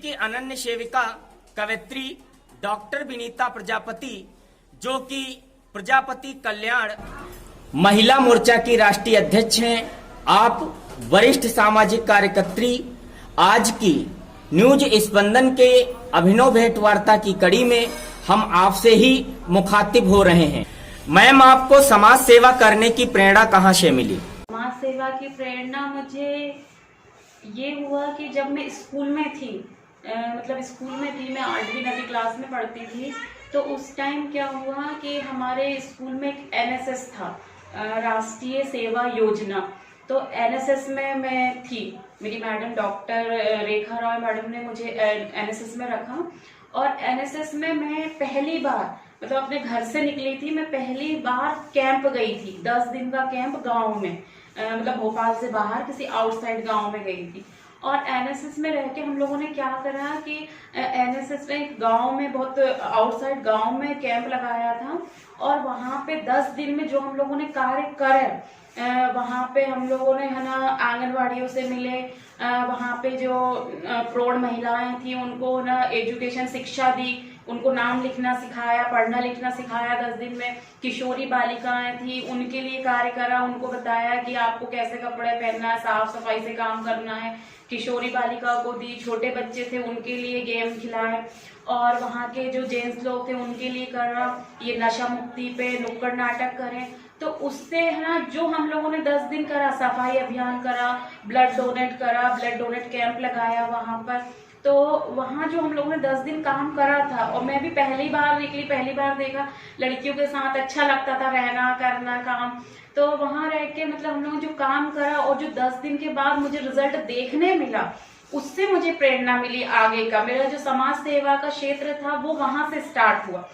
की अनन्य सेविका कवयित्री डॉक्टर विनीता प्रजापति, जो कि प्रजापति कल्याण महिला मोर्चा की राष्ट्रीय अध्यक्ष हैं, आप वरिष्ठ सामाजिक कार्यकर्त्री, आज की न्यूज स्पंदन के अभिनव भेंट वार्ता की कड़ी में हम आपसे ही मुखातिब हो रहे हैं। मैम, आपको समाज सेवा करने की प्रेरणा कहाँ से मिली? समाज सेवा की प्रेरणा मुझे ये हुआ कि जब मैं स्कूल में थी, मैं 8वीं 9वीं क्लास में पढ़ती थी, तो उस टाइम क्या हुआ कि हमारे स्कूल में एक एनएसएस था, राष्ट्रीय सेवा योजना। तो एनएसएस में मैं थी, मेरी मैडम डॉक्टर रेखा राय मैडम ने मुझे एनएसएस में रखा। और एनएसएस में मैं पहली बार अपने घर से निकली थी, मैं पहली बार कैंप गई थी, 10 दिन का कैंप गांव में, भोपाल से बाहर किसी आउटसाइड गांव में गई थी। और एनएसएस में रह के हम लोगों ने क्या करा कि एनएसएस में एक गांव में, बहुत आउटसाइड गांव में कैंप लगाया था। और वहां पे 10 दिन में जो हम लोगों ने कार्य करे, वहां पे हम लोगों ने आंगनवाड़ियों से मिले, वहां पे जो प्रौढ़ महिलाएं थी उनको एजुकेशन शिक्षा दी, उनको नाम लिखना सिखाया, पढ़ना लिखना सिखाया 10 दिन में। किशोरी बालिकाएं थी, उनके लिए कार्य करा, उनको बताया कि आपको कैसे कपड़े पहनना है, साफ सफाई से काम करना है। किशोरी बालिकाओं को दी, छोटे बच्चे थे उनके लिए गेम खिलाए। और वहाँ के जो जेंट्स लोग थे उनके लिए करा, ये नशा मुक्ति पे नुक्कड़ नाटक करें। तो उससे जो हम लोगों ने 10 दिन करा, सफाई अभियान करा, ब्लड डोनेट करा, ब्लड डोनेट कैंप लगाया वहां पर। तो वहां जो हम लोगों ने 10 दिन काम करा था, और मैं भी पहली बार निकली, पहली बार देखा, लड़कियों के साथ अच्छा लगता था रहना करना काम। तो वहां रह के हम लोगों ने जो काम करा, और जो 10 दिन के बाद मुझे रिजल्ट देखने मिला, उससे मुझे प्रेरणा मिली आगे का। मेरा जो समाज सेवा का क्षेत्र था वो वहां से स्टार्ट हुआ।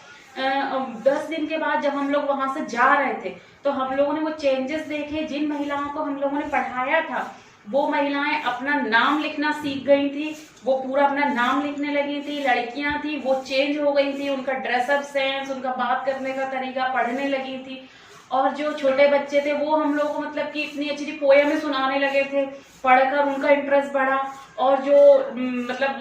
10 दिन के बाद जब हम लोग वहां से जा रहे थे, तो हम लोगों ने वो चेंजेस देखे। जिन महिलाओं को हम लोगों ने पढ़ाया था, वो महिलाएं अपना नाम लिखना सीख गई थी, वो पूरा अपना नाम लिखने लगी थी। लड़कियां थी वो चेंज हो गई थी, उनका ड्रेसअप सेंस, उनका बात करने का तरीका, पढ़ने लगी थी। और जो छोटे बच्चे थे वो हम लोग को कि इतनी अच्छी पोएम सुनाने लगे थे, पढ़कर उनका इंटरेस्ट बढ़ा। और जो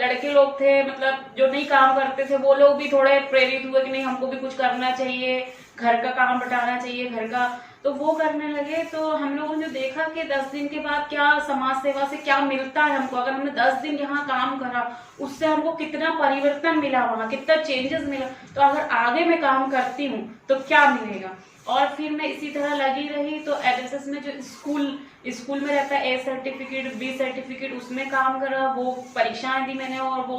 लड़के लोग थे, जो नहीं काम करते थे, वो लोग भी थोड़े प्रेरित हुए कि नहीं, हमको भी कुछ करना चाहिए, घर का काम बटाना चाहिए घर का। तो वो करने लगे। तो हम लोगों ने देखा कि 10 दिन के बाद क्या समाज सेवा से क्या मिलता है हमको। अगर हमने 10 दिन यहाँ काम करा, उससे हमको कितना परिवर्तन मिला, वहां कितना चेंजेस मिला। तो अगर आगे मैं काम करती हूँ तो क्या मिलेगा। और फिर मैं इसी तरह लगी रही। तो एनएसएस में जो स्कूल में रहता है, A सर्टिफिकेट, B सर्टिफिकेट, उसमें काम करा, वो परीक्षाएं दी मैंने, और वो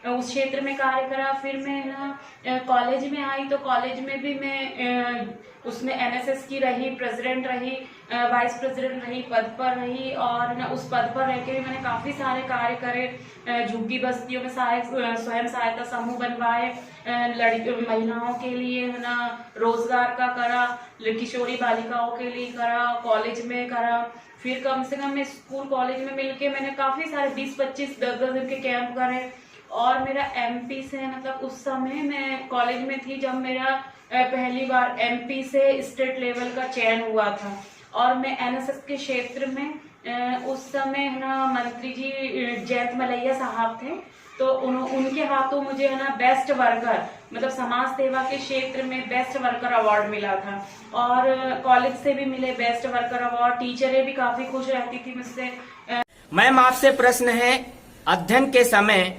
उस क्षेत्र में कार्य करा। फिर मैं कॉलेज में आई, तो कॉलेज में भी मैं उसमें एनएसएस की रही, प्रेसिडेंट रही, वाइस प्रेसिडेंट रही, पद पर रही। और उस पद पर रह के भी मैंने काफी सारे कार्य करे। झुग्गी बस्तियों में सारे स्वयं सहायता समूह बनवाए, महिलाओं के लिए रोजगार का करा, किशोरी बालिकाओं के लिए करा, कॉलेज में करा। फिर कम से कम मैं स्कूल कॉलेज में मिलके मैंने काफी सारे 20-25 10-10 दिन के कैंप करे। और मेरा एमपी से उस समय मैं कॉलेज में थी जब मेरा पहली बार एमपी से स्टेट लेवल का चयन हुआ था। और मैं एनएसएस के क्षेत्र में उस समय मंत्री जी जयंत मलैया साहब थे, तो उनके हाथों मुझे बेस्ट वर्कर, समाज सेवा के क्षेत्र में बेस्ट वर्कर अवार्ड मिला था। और कॉलेज से भी मिले बेस्ट वर्कर अवार्ड। टीचरें भी काफी खुश रहती थी मुझसे। मैम, आपसे प्रश्न है, अध्ययन के समय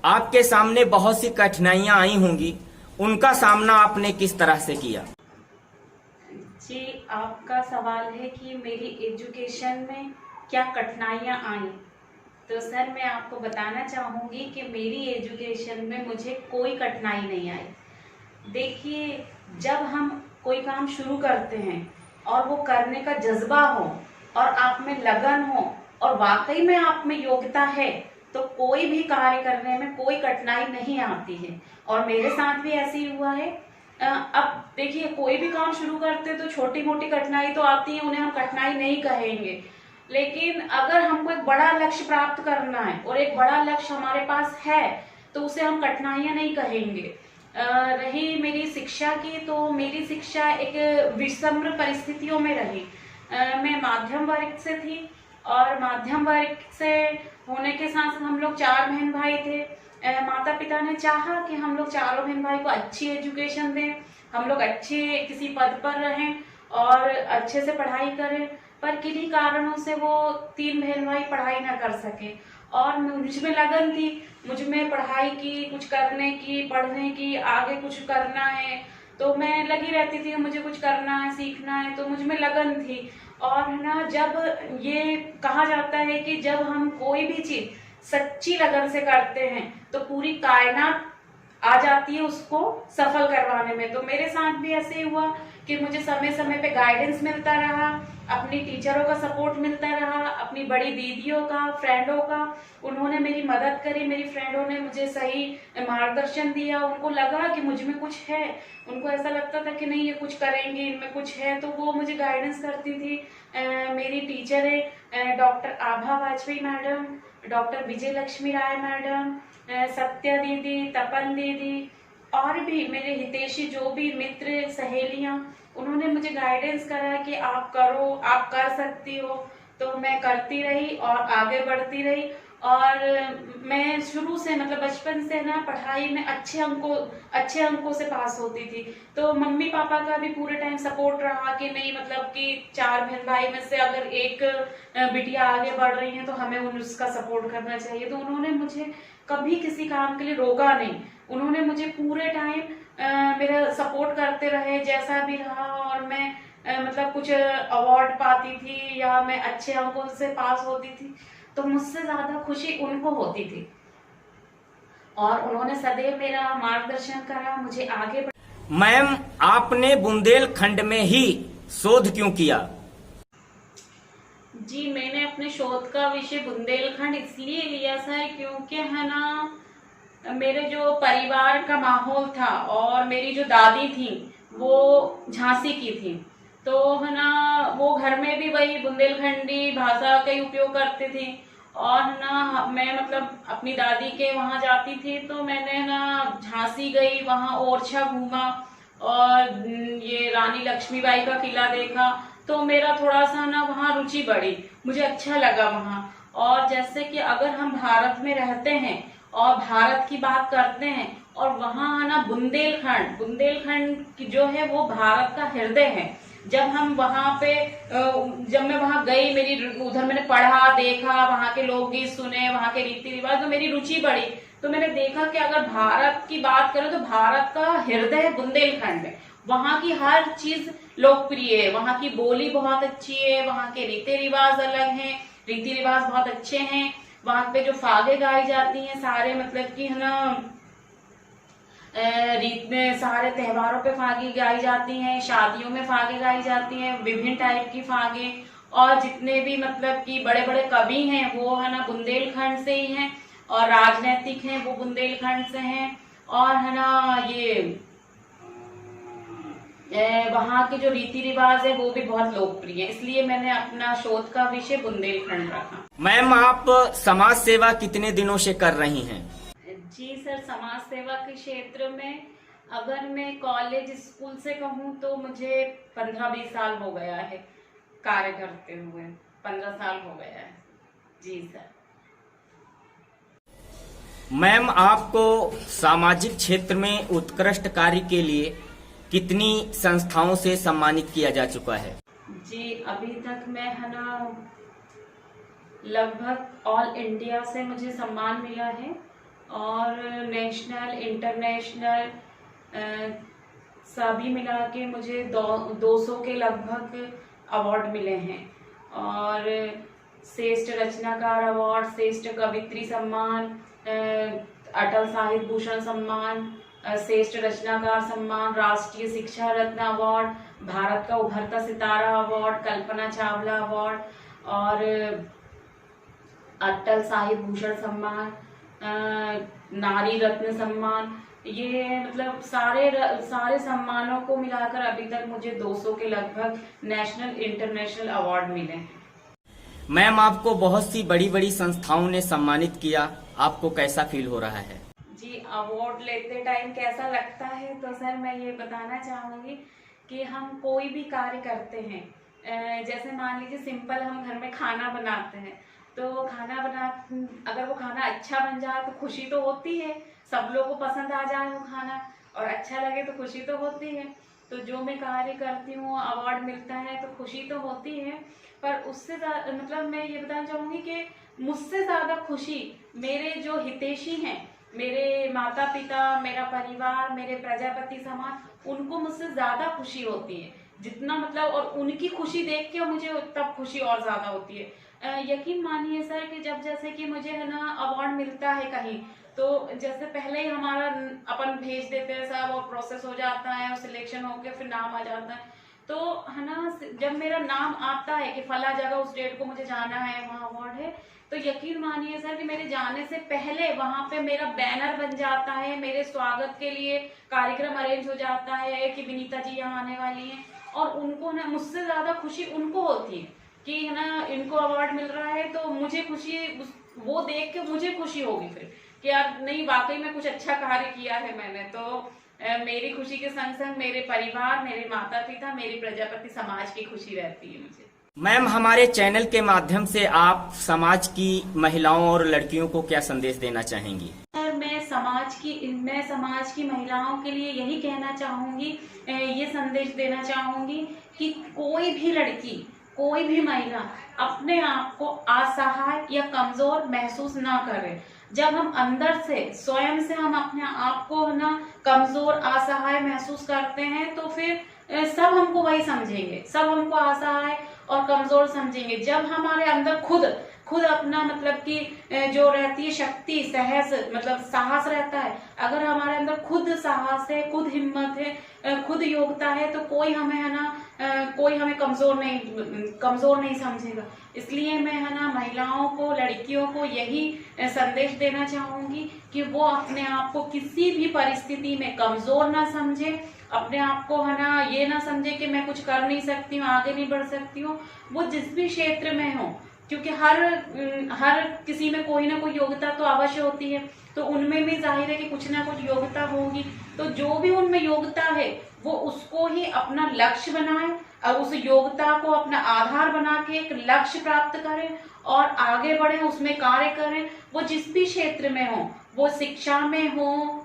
आपके सामने बहुत सी कठिनाइयां आई होंगी, उनका सामना आपने किस तरह से किया? जी, आपका सवाल है कि मेरी एजुकेशन में क्या कठिनाइयां आई। तो सर, मैं आपको बताना चाहूंगी कि मेरी एजुकेशन में मुझे कोई कठिनाई नहीं आई। देखिए, जब हम कोई काम शुरू करते हैं और वो करने का जज्बा हो, और आप में लगन हो, और वाकई में आप में योग्यता है, तो कोई भी कार्य करने में कोई कठिनाई नहीं आती है। और मेरे साथ भी ऐसी हुआ है। अब देखिए, कोई भी काम शुरू करते तो छोटी मोटी कठिनाई तो आती है, उन्हें हम कठिनाई नहीं कहेंगे। लेकिन अगर हमको एक बड़ा लक्ष्य प्राप्त करना है, और एक बड़ा लक्ष्य हमारे पास है, तो उसे हम कठिनाइयां नहीं कहेंगे। रही मेरी शिक्षा की, तो मेरी शिक्षा एक विषम परिस्थितियों में रही। मैं मध्यम वर्ग से थी, और मध्यम वर्ग से होने के साथ साथ हम लोग 4 बहन भाई थे। माता पिता ने चाहा कि हम लोग चारों बहन भाई को अच्छी एजुकेशन दें, हम लोग अच्छे किसी पद पर रहें और अच्छे से पढ़ाई करें, पर किन्हीं कारणों से वो 3 बहन भाई पढ़ाई ना कर सके। और मुझ में लगन थी, मुझ में पढ़ाई की, कुछ करने की, पढ़ने की, आगे कुछ करना है, तो मैं लगी रहती थी, मुझे कुछ करना है, सीखना है, तो मुझ में लगन थी। और ना, जब ये कहा जाता है कि जब हम कोई भी चीज सच्ची लगन से करते हैं तो पूरी कायनात आ जाती है उसको सफल करवाने में। तो मेरे साथ भी ऐसे ही हुआ कि मुझे समय समय पे गाइडेंस मिलता रहा, अपनी टीचरों का सपोर्ट मिलता रहा, अपनी बड़ी दीदियों का, फ्रेंडों का, उन्होंने मेरी मदद करी, मेरी फ्रेंडों ने मुझे सही मार्गदर्शन दिया। उनको लगा कि मुझ में कुछ है, उनको ऐसा लगता था कि नहीं ये कुछ करेंगे, इनमें कुछ है, तो वो मुझे गाइडेंस करती थी। मेरी टीचर है डॉक्टर आभा वाजपेयी मैडम, डॉक्टर विजय लक्ष्मी राय मैडम, सत्या दीदी, तपन दीदी, और भी मेरे हितैषी जो भी मित्र सहेलियां, उन्होंने मुझे गाइडेंस करा कि आप करो, आप कर सकती हो। तो मैं करती रही और आगे बढ़ती रही। और मैं शुरू से, मतलब बचपन से ना, पढ़ाई में अच्छे अंकों से पास होती थी। तो मम्मी पापा का भी पूरे टाइम सपोर्ट रहा कि नहीं, मतलब कि 4 बहन भाई में से अगर एक बिटिया आगे बढ़ रही है तो हमें उसका सपोर्ट करना चाहिए। तो उन्होंने मुझे कभी किसी काम के लिए रोका नहीं, उन्होंने मुझे पूरे टाइम मेरा सपोर्ट करते रहे, जैसा भी रहा। और मैं मतलब कुछ अवार्ड पाती थी या मैं अच्छे अंकों से पास होती थी, तो मुझसे ज्यादा खुशी उनको होती थी। और उन्होंने सदैव मेरा मार्गदर्शन करा, मुझे आगे मैम, आपने बुंदेलखंड में ही शोध क्यों किया? जी, मैंने अपने शोध का विषय बुंदेलखंड इसलिए लिया सर, क्योंकि है ना, मेरे जो परिवार का माहौल था और मेरी जो दादी थी वो झांसी की थी, तो है ना, वो घर में भी वही बुंदेलखंडी भाषा का ही उपयोग करते थे। और ना, मैं मतलब अपनी दादी के वहां जाती थी, तो मैंने ना झांसी गई, वहां ओरछा घूमा और ये रानी लक्ष्मीबाई का किला देखा। तो मेरा थोड़ा सा ना वहाँ रुचि बढ़ी, मुझे अच्छा लगा वहाँ। और जैसे कि अगर हम भारत में रहते हैं और भारत की बात करते हैं, और वहाँ ना बुंदेलखंड की जो है वो भारत का हृदय है। जब हम वहाँ पे जब मैं वहाँ गई, मेरी उधर मैंने पढ़ा, देखा, वहाँ के लोकगीत सुने, वहाँ के रीति रिवाज, तो मेरी रुचि बढ़ी। तो मैंने देखा कि अगर भारत की बात करें तो भारत का हृदय बुंदेलखंड है। वहाँ की हर चीज लोकप्रिय है, वहाँ की बोली बहुत अच्छी है, वहाँ के रीति रिवाज अलग हैं, रीति रिवाज बहुत अच्छे हैं। वहाँ पे जो फागे गाई जाती हैं सारे, मतलब कि है ना, रीत में सारे त्योहारों पे फागे गाई जाती हैं, शादियों में फागे गाई जाती हैं, विभिन्न टाइप की फागे। और जितने भी मतलब कि बड़े बड़े कवि हैं वो है ना बुंदेलखंड से ही हैं, और राजनीतिक हैं वो बुंदेलखंड से हैं। और है ना, ये वहाँ के जो रीति रिवाज है वो भी बहुत लोकप्रिय है, इसलिए मैंने अपना शोध का विषय बुंदेलखंड रखा। मैम, आप समाज सेवा कितने दिनों से कर रही हैं? जी सर, समाज सेवा के क्षेत्र में अगर मैं कॉलेज स्कूल से कहूँ तो मुझे 15-20 साल हो गया है कार्य करते हुए, 15 साल हो गया है। जी सर। मैम, आपको सामाजिक क्षेत्र में उत्कृष्ट कार्य के लिए कितनी संस्थाओं से सम्मानित किया जा चुका है? जी, अभी तक मैं है ना लगभग ऑल इंडिया से मुझे सम्मान मिला है, और नेशनल, इंटरनेशनल सभी मिला के मुझे 200 के लगभग अवार्ड मिले हैं। और श्रेष्ठ रचनाकार अवार्ड, श्रेष्ठ कवित्री सम्मान, अटल साहित्य भूषण सम्मान, श्रेष्ठ रचनाकार सम्मान, राष्ट्रीय शिक्षा रत्न अवार्ड, भारत का उभरता सितारा अवार्ड, कल्पना चावला अवार्ड, और अटल साहित्य भूषण सम्मान, नारी रत्न सम्मान, ये मतलब सारे सम्मानों को मिलाकर अभी तक मुझे 200 के लगभग नेशनल इंटरनेशनल अवार्ड मिले हैं। मैम, आपको बहुत सी बड़ी बड़ी संस्थाओं ने सम्मानित किया, आपको कैसा फील हो रहा है? जी, अवार्ड लेते टाइम कैसा लगता है, तो सर मैं ये बताना चाहूंगी कि हम कोई भी कार्य करते हैं, जैसे मान लीजिए सिंपल हम घर में खाना बनाते हैं, तो अगर वो खाना अच्छा बन जाए तो खुशी तो होती है, सब लोग को पसंद आ जाए वो खाना और अच्छा लगे तो खुशी तो होती है। तो जो मैं कार्य करती हूँ अवार्ड मिलता है तो खुशी तो होती है, पर उससे मतलब मैं ये बताना चाहूंगी कि मुझसे ज्यादा खुशी मेरे जो हितैषी हैं, मेरे माता पिता, मेरा परिवार, मेरे प्रजापति समाज, उनको मुझसे ज्यादा खुशी होती है जितना मतलब, और उनकी खुशी देख के मुझे तब खुशी और ज्यादा होती है। यकीन मानिए सर कि जब जैसे कि मुझे है ना अवार्ड मिलता है कहीं, तो जैसे पहले ही हमारा अपन भेज देते हैं सब और प्रोसेस हो जाता है और सिलेक्शन होके फिर नाम आ जाता है, तो है ना जब मेरा नाम आता है कि फला जगह उस डेट को मुझे जाना है, वहाँ अवार्ड है, तो यकीन मानिए सर कि मेरे जाने से पहले वहां पे मेरा बैनर बन जाता है, मेरे स्वागत के लिए कार्यक्रम अरेंज हो जाता है कि विनीता जी यहाँ आने वाली हैं, और उनको ना मुझसे ज्यादा खुशी उनको होती है कि है ना इनको अवार्ड मिल रहा है, तो मुझे खुशी वो देख के मुझे खुशी होगी फिर कि यार नहीं वाकई में कुछ अच्छा कार्य किया है मैंने। तो मेरी खुशी के संग संग मेरे परिवार, मेरे माता पिता, मेरी प्रजापति समाज की खुशी रहती है मुझे। मैम, हमारे चैनल के माध्यम से आप समाज की महिलाओं और लड़कियों को क्या संदेश देना चाहेंगी? सर मैं समाज की महिलाओं के लिए यही कहना चाहूंगी, ये संदेश देना चाहूंगी कि कोई भी लड़की, कोई भी महिला अपने आप को असहाय या कमजोर महसूस ना करे। जब हम अंदर से स्वयं से हम अपने आप को ना कमजोर, असहाय महसूस करते हैं, तो फिर सब हमको वही समझेंगे, सब हमको असहाय और कमजोर समझेंगे। जब हमारे अंदर खुद अपना मतलब कि जो रहती है शक्ति, मतलब साहस रहता है, अगर हमारे अंदर खुद साहस है, खुद हिम्मत है, खुद योग्यता है, तो कोई हमें है ना कोई हमें कमजोर नहीं समझेगा। इसलिए मैं है ना महिलाओं को, लड़कियों को यही संदेश देना चाहूंगी कि वो अपने आप को किसी भी परिस्थिति में कमजोर ना समझे, अपने आप को है ना ये ना समझे कि मैं कुछ कर नहीं सकती हूँ, आगे नहीं बढ़ सकती हूँ। वो जिस भी क्षेत्र में हो, क्योंकि हर किसी में कोई ना कोई योग्यता तो अवश्य होती है, तो उनमें भी जाहिर है कि कुछ ना कुछ योग्यता होगी। तो जो भी उनमें योग्यता है वो उसको ही अपना लक्ष्य बनाए और उस योग्यता को अपना आधार बना के एक लक्ष्य प्राप्त करें और आगे बढ़े, उसमें कार्य करें। वो जिस भी क्षेत्र में हो, वो शिक्षा में हो,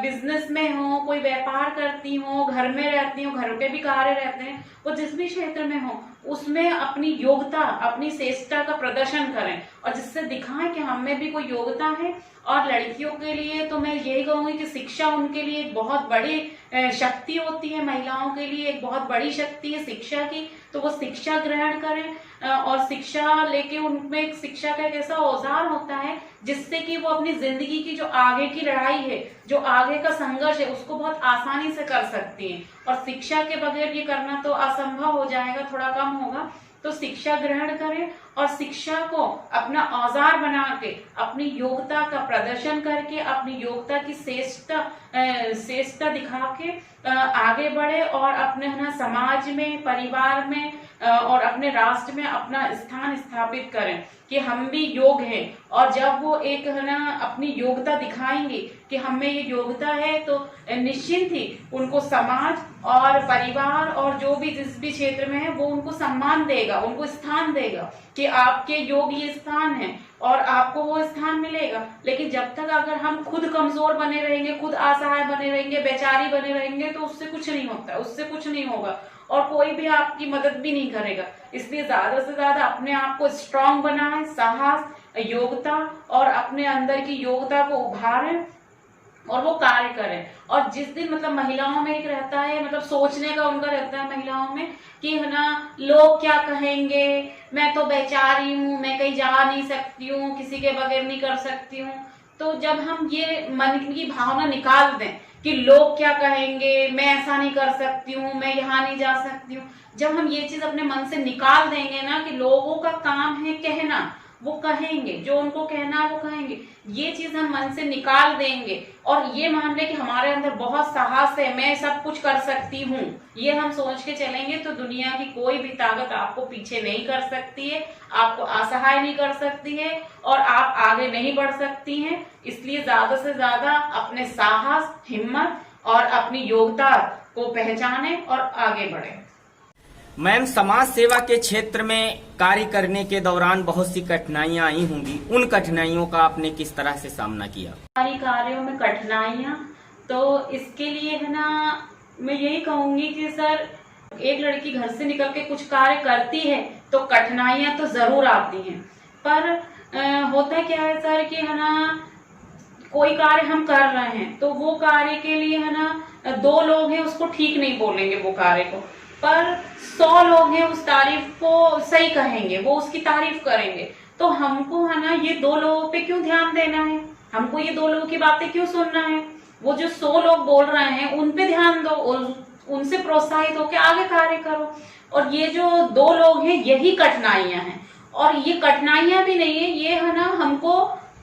बिजनेस में हो, कोई व्यापार करती हो, घर में रहती हो, घर पे भी कार्य रहते हैं, वो जिस भी क्षेत्र में हो उसमें अपनी योग्यता, अपनी श्रेष्ठता का प्रदर्शन करें और जिससे दिखाएं कि हम में भी कोई योग्यता है। और लड़कियों के लिए तो मैं यही कहूंगी कि शिक्षा उनके लिए एक बहुत बड़ी शक्ति होती है, महिलाओं के लिए एक बहुत बड़ी शक्ति है शिक्षा की। तो वो शिक्षा ग्रहण करें और शिक्षा लेके उनमें एक शिक्षा का एक ऐसा औजार होता है जिससे कि वो अपनी जिंदगी की जो आगे की लड़ाई है, जो आगे का संघर्ष है, उसको बहुत आसानी से कर सकती हैं। और शिक्षा के बगैर ये करना तो असंभव हो जाएगा, थोड़ा कम होगा। तो शिक्षा ग्रहण करें और शिक्षा को अपना औजार बना के अपनी योग्यता का प्रदर्शन करके, अपनी योग्यता की श्रेष्ठता दिखा के आगे बढ़े और अपने ना समाज में, परिवार में और अपने राष्ट्र में अपना स्थान स्थापित करें कि हम भी योग्य हैं। और जब वो एक है ना अपनी योग्यता दिखाएंगे कि हमें ये योग्यता है, तो निश्चिंत ही उनको समाज और परिवार और जो भी जिस भी क्षेत्र में है वो उनको सम्मान देगा, उनको स्थान देगा कि आपके योग्य ये स्थान है और आपको वो स्थान मिलेगा। लेकिन जब तक अगर हम खुद कमजोर बने रहेंगे, खुद असहाय बने रहेंगे, बेचारी बने रहेंगे, तो उससे कुछ नहीं होता, उससे कुछ नहीं होगा और कोई भी आपकी मदद भी नहीं करेगा। इसलिए ज्यादा से ज्यादा अपने आप को स्ट्रांग बनाएं, साहस, योग्यता और अपने अंदर की योग्यता को उभारें और वो कार्य करें। और जिस दिन मतलब महिलाओं में एक रहता है, मतलब सोचने का उनका रहता है महिलाओं में कि है ना लोग क्या कहेंगे, मैं तो बेचारी हूँ, मैं कहीं जा नहीं सकती हूँ, किसी के बगैर नहीं कर सकती हूँ। तो जब हम ये मन की भावना निकाल दें कि लोग क्या कहेंगे, मैं ऐसा नहीं कर सकती हूँ, मैं यहाँ नहीं जा सकती हूँ, जब हम ये चीज अपने मन से निकाल देंगे ना कि लोगों का काम है कहना, वो कहेंगे, जो उनको कहना है वो कहेंगे, ये चीज हम मन से निकाल देंगे और ये मान ले कि हमारे अंदर बहुत साहस है, मैं सब कुछ कर सकती हूँ, ये हम सोच के चलेंगे, तो दुनिया की कोई भी ताकत आपको पीछे नहीं कर सकती है, आपको असहाय नहीं कर सकती है और आप आगे नहीं बढ़ सकती हैं। इसलिए ज्यादा से ज्यादा अपने साहस, हिम्मत और अपनी योग्यता को पहचानें और आगे बढ़ें। मैम, समाज सेवा के क्षेत्र में कार्य करने के दौरान बहुत सी कठिनाइयां आई होंगी, उन कठिनाइयों का आपने किस तरह से सामना किया? हमारी कार्यों में कठिनाइयां, तो इसके लिए है ना, मैं यही कहूंगी कि सर, एक लड़की घर से निकल के कुछ कार्य करती है तो कठिनाइयां तो जरूर आती हैं, पर होता क्या है सर कि है ना, कोई कार्य हम कर रहे हैं तो वो कार्य के लिए है ना 2 लोग हैं उसको ठीक नहीं बोलेंगे वो कार्य को, पर 100 लोग हैं उस तारीफ को सही कहेंगे, वो उसकी तारीफ करेंगे। तो हमको है ना ये 2 लोगों पे क्यों ध्यान देना है, हमको ये 2 लोगों की बातें क्यों सुनना है? वो जो 100 लोग बोल रहे हैं उन पे ध्यान दो और उनसे प्रोत्साहित होकर आगे कार्य करो। और ये जो 2 लोग हैं यही कठिनाइयां हैं, और ये कठिनाइयां भी नहीं है, ये है ना हमको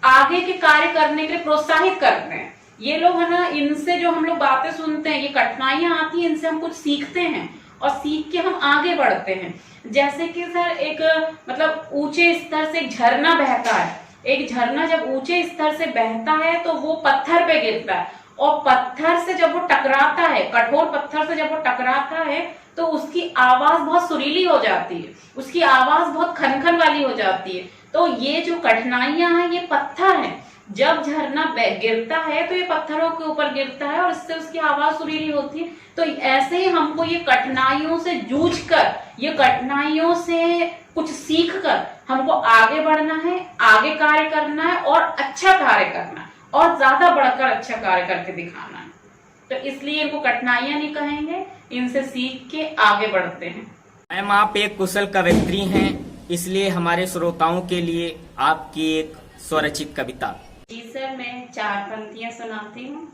आगे के कार्य करने के लिए प्रोत्साहित करते हैं। ये लोग है ना, इनसे जो हम लोग बातें सुनते हैं, ये कठिनाइयां आती हैं, इनसे हम कुछ सीखते हैं और सीख के हम आगे बढ़ते हैं। जैसे कि सर एक मतलब ऊंचे स्तर से एक झरना बहता है, एक झरना जब ऊंचे स्तर से बहता है तो वो पत्थर पे गिरता है, और पत्थर से जब वो टकराता है, कठोर पत्थर से जब वो टकराता है तो उसकी आवाज बहुत सुरीली हो जाती है, उसकी आवाज बहुत खनखन वाली हो जाती है। तो ये जो कठिनाइयां हैं ये पत्थर हैं, जब झरना गिरता है तो ये पत्थरों के ऊपर गिरता है और इससे उसकी आवाज सुरीली होती है। तो ऐसे ही हमको ये कठिनाइयों से जूझकर, ये कठिनाइयों से कुछ सीख कर हमको आगे बढ़ना है, आगे कार्य करना है और अच्छा कार्य करना है और ज्यादा बढ़कर अच्छा कार्य करके दिखाना है। तो इसलिए इनको कठिनाइयां नहीं कहेंगे, इनसे सीख के आगे बढ़ते हैं। मैम, आप एक कुशल कवयित्री हैं, इसलिए हमारे श्रोताओं के लिए आपकी एक स्वरचित कविता। जी सर, मैं 4 पंक्तियां सुनाती हूँ।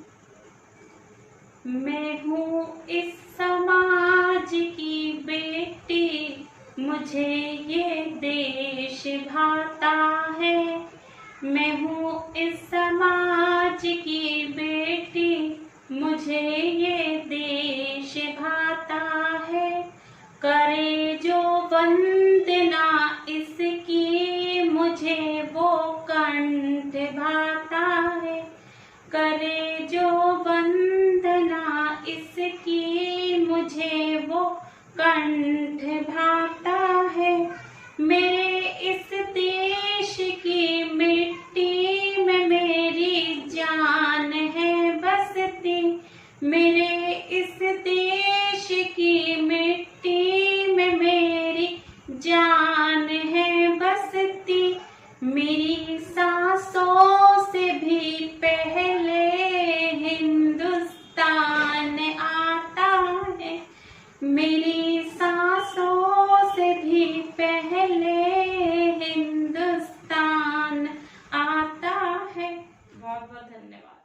मैं हूँ इस समाज की बेटी, मुझे ये देश भाता है। मैं हूँ इस समाज की बेटी, मुझे ये देश भाता है। करे जो वंदना इसकी, मुझे वो कंठ भाता है। करे जो वंदना इसकी, मुझे वो कंठ भाता है। मेरे इस देश की मिट्टी में मेरी जान है बसती, मेरे इस देश की मिट्टी में मेरी जान है बसती। मेरी सांसों से भी पहले हिंदुस्तान आता है, मेरी सांसों से भी पहले हिंदुस्तान आता है। बहुत बहुत धन्यवाद।